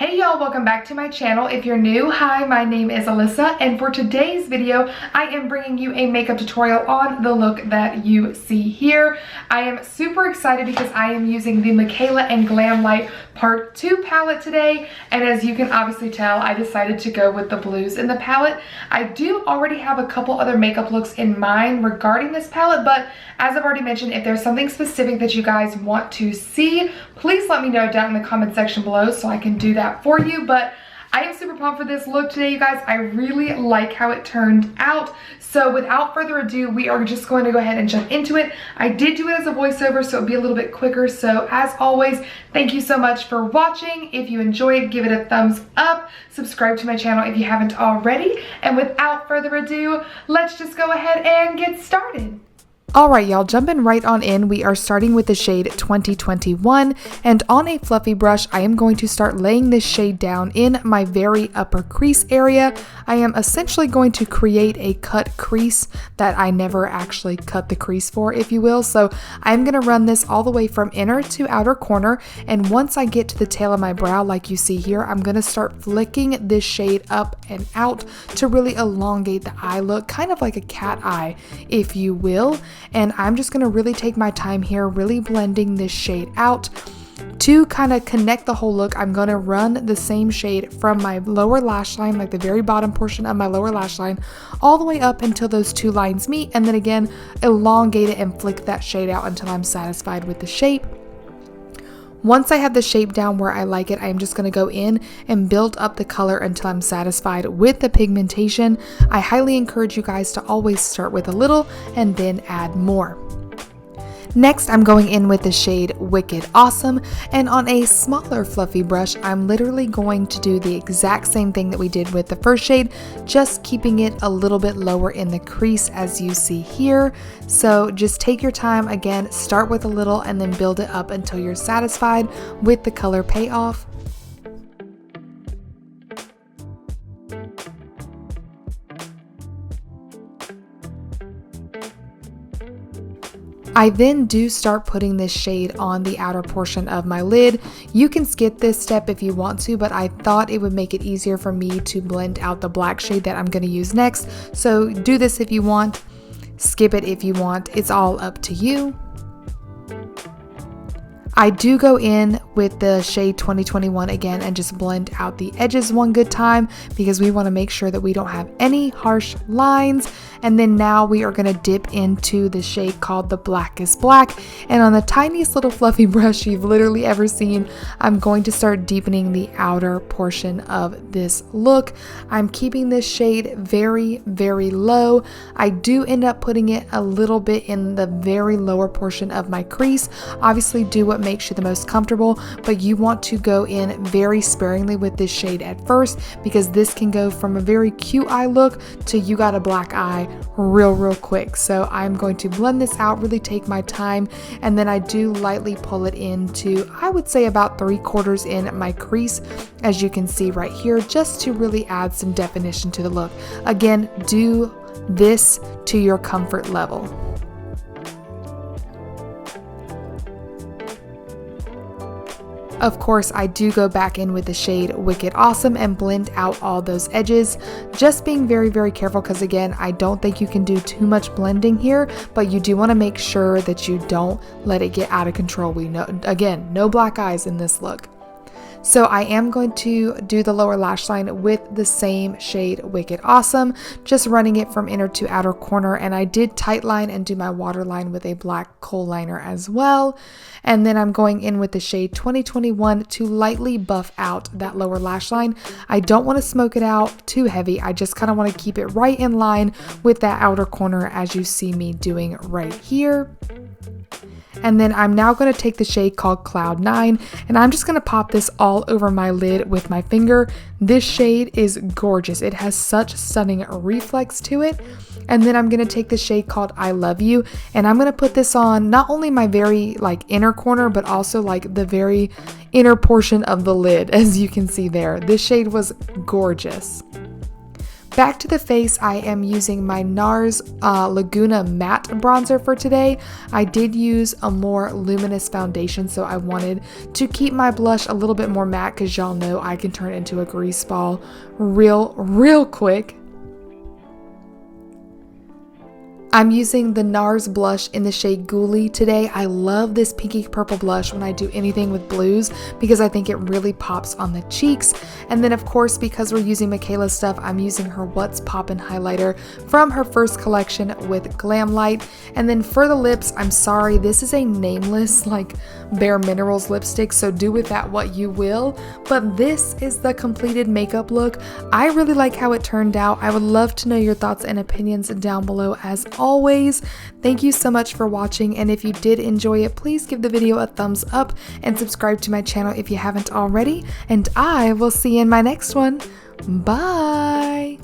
Hey y'all, welcome back to my channel. If you're new, hi, my name is Alyssa, and for today's video, I am bringing you a makeup tutorial on the look that you see here. I am super excited because I am using the Mikayla and Glamlite Part 2 palette today, and as you can obviously tell, I decided to go with the blues in the palette. I do already have a couple other makeup looks in mind regarding this palette, but as I've already mentioned, if there's something specific that you guys want to see, please let me know down in the comment section below so I can do that for you. But I am super pumped for this look today, you guys. I really like how it turned out. So without further ado, we are just going to go ahead and jump into it. I did do it as a voiceover, so it'll be a little bit quicker. So as always, thank you so much for watching. If you enjoyed, give it a thumbs up. Subscribe to my channel if you haven't already. And without further ado, let's just go ahead and get started. Alright y'all, jumping right on in, we are starting with the shade 2021, and on a fluffy brush, I am going to start laying this shade down in my very upper crease area. I am essentially going to create a cut crease that I never actually cut the crease for, if you will. So I'm going to run this all the way from inner to outer corner, and once I get to the tail of my brow like you see here, I'm going to start flicking this shade up and out to really elongate the eye look, kind of like a cat eye, if you will. And I'm just going to really take my time here, really blending this shade out. To kind of connect the whole look, I'm going to run the same shade from my lower lash line, like the very bottom portion of my lower lash line, all the way up until those two lines meet, and then again, elongate it and flick that shade out until I'm satisfied with the shape. Once I have the shape down where I like it, I am just going to go in and build up the color until I'm satisfied with the pigmentation. I highly encourage you guys to always start with a little and then add more. Next, I'm going in with the shade Wicked Awesome, and on a smaller fluffy brush, I'm literally going to do the exact same thing that we did with the first shade, just keeping it a little bit lower in the crease as you see here. So just take your time, again, start with a little and then build it up until you're satisfied with the color payoff. I then do start putting this shade on the outer portion of my lid. You can skip this step if you want to, but I thought it would make it easier for me to blend out the black shade that I'm going to use next. So do this if you want, skip it if you want, it's all up to you. I do go in with the shade 2021 again and just blend out the edges one good time because we want to make sure that we don't have any harsh lines. And then now we are going to dip into the shade called the Blackest Black. And on the tiniest little fluffy brush you've literally ever seen, I'm going to start deepening the outer portion of this look. I'm keeping this shade very, very low. I do end up putting it a little bit in the very lower portion of my crease. Obviously do what makes you the most comfortable, but you want to go in very sparingly with this shade at first because this can go from a very cute eye look to you got a black eye real quick. So I'm going to blend this out, really take my time, and then I do lightly pull it into, I would say, about 3/4 in my crease, as you can see right here, just to really add some definition to the look. Again, do this to your comfort level. Of course, I do go back in with the shade Wicked Awesome and blend out all those edges, just being very careful because again, I don't think you can do too much blending here, but you do want to make sure that you don't let it get out of control. We know, again, no black eyes in this look. So I am going to do the lower lash line with the same shade Wicked Awesome, just running it from inner to outer corner, and I did tight line and do my waterline with a black kohl liner as well. And then I'm going in with the shade 2021 to lightly buff out that lower lash line. I don't want to smoke it out too heavy, I just kind of want to keep it right in line with that outer corner as you see me doing right here. And then I'm now going to take the shade called Cloud 9 and I'm just going to pop this all over my lid with my finger. This shade is gorgeous. It has such stunning reflex to it. And then I'm going to take the shade called I Love You and I'm going to put this on not only my very inner corner, but also the very inner portion of the lid, as you can see there. This shade was gorgeous. Back to the face, I am using my Nars Laguna matte bronzer for today. I did use a more luminous foundation, so I wanted to keep my blush a little bit more matte because y'all know I can turn it into a grease ball real quick. I'm using the Nars blush in the shade Goulue today. I love this pinky purple blush when I do anything with blues because I think it really pops on the cheeks. And then of course, because we're using Mikayla's stuff, I'm using her What's Poppin' highlighter from her first collection with Glamlite. And then for the lips, I'm sorry, this is a nameless like Bare Minerals lipstick, so do with that what you will. But this is the completed makeup look. I really like how it turned out. I would love to know your thoughts and opinions down below as always. Thank you so much for watching, and if you did enjoy it, please give the video a thumbs up and subscribe to my channel if you haven't already, and I will see you in my next one. Bye!